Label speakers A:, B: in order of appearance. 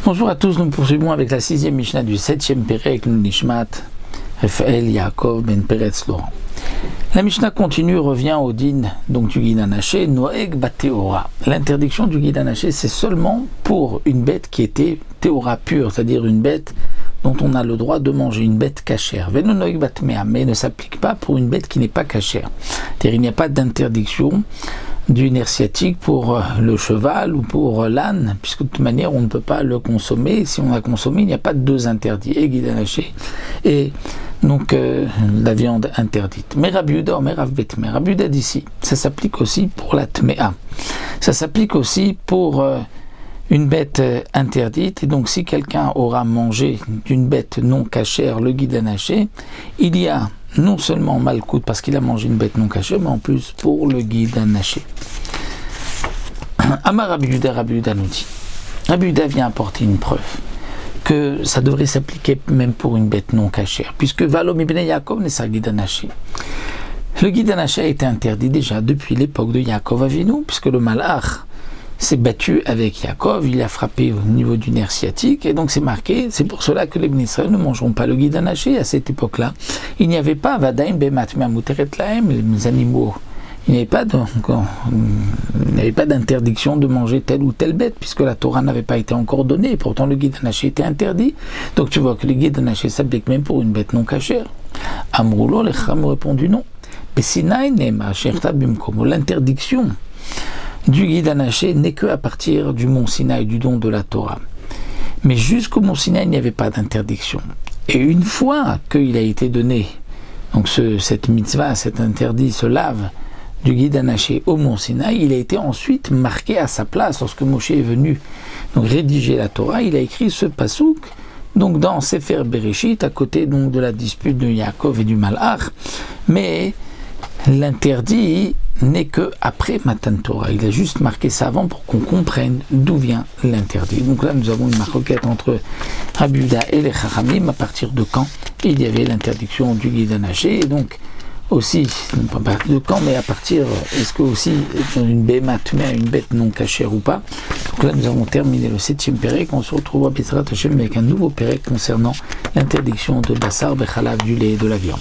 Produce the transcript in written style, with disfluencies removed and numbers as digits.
A: Bonjour à tous, nous poursuivons avec la 6e Mishnah du 7e Perek Nishmat Raphaël Yaakov Ben Peretz Laurent. La Mishnah continue, revient au din donc du guide anaché, Noeg Bateora. L'interdiction du guide anaché, c'est seulement pour une bête qui était Théora pure, c'est-à-dire une bête dont on a le droit de manger, une bête cachère. Veno Noeg Batmea, mais ne s'applique pas pour une bête qui n'est pas cachère. C'est-à-dire il n'y a pas d'interdiction du nerf sciatique pour le cheval ou pour l'âne, puisque de toute manière on ne peut pas le consommer. Si on a consommé, il n'y a pas de deux interdits, et guide anaché et donc la viande interdite. Mais Rabbi Yehuda, mais Rabbi Yehuda d'ici, ça s'applique aussi pour la tmea. Ça s'applique aussi pour une bête interdite, et donc si quelqu'un aura mangé d'une bête non cachère le guide anaché, il y a non seulement malcoute parce qu'il a mangé une bête non cachée, mais en plus pour le guide anaché. Amar Rabbi Yehuda nous dit, Rabbi Yehuda vient apporter une preuve que ça devrait s'appliquer même pour une bête non cachère, puisque Valom ibn Yaakov n'est pas guide anaché. Le guide anaché a été interdit déjà depuis l'époque de Yaakov Avinu, puisque le malach s'est battu avec Yaakov, il a frappé au niveau du nerf sciatique, et donc c'est marqué, c'est pour cela que les Bnei Israël ne mangeront pas le guide anaché à cette époque-là. Il n'y avait pas Vadaim Bemat Me'amuteret Lahem, les animaux, il n'y avait pas d'interdiction de manger telle ou telle bête, puisque la Torah n'avait pas été encore donnée, pourtant le guide anaché était interdit. Donc tu vois que le guide anaché s'applique même pour une bête non cachère. Amroulo, les Chacham ont répondu non. Besinaï Nema Sherta Bimkomo, l'interdiction du guide anaché n'est que à partir du mont Sinaï, du don de la Torah. Mais jusqu'au mont Sinaï, il n'y avait pas d'interdiction. Et une fois qu'il a été donné, donc cette mitzvah, cet interdit, ce lave du guide anaché au mont Sinaï, il a été ensuite marqué à sa place. Lorsque Moshe est venu donc rédiger la Torah, il a écrit ce pasouk donc dans Sefer Bereshit, à côté donc de la dispute de Yaakov et du Malach. Mais l'interdit n'est que après Matan Torah. Il a juste marqué ça avant pour qu'on comprenne d'où vient l'interdit. Donc là, nous avons une marquette entre Rabbi Yehuda et les Chachamim, à partir de quand il y avait l'interdiction du guide anaché. Et donc, aussi, pas à partir de quand, mais à partir, est-ce que aussi dans une bémat, mais une bête non cachère ou pas. Donc là, nous avons terminé le 7e Pérek. On se retrouve à Bezrat Hashem avec un nouveau Pérek concernant l'interdiction de Bassar, Bechalav, du lait et de la viande.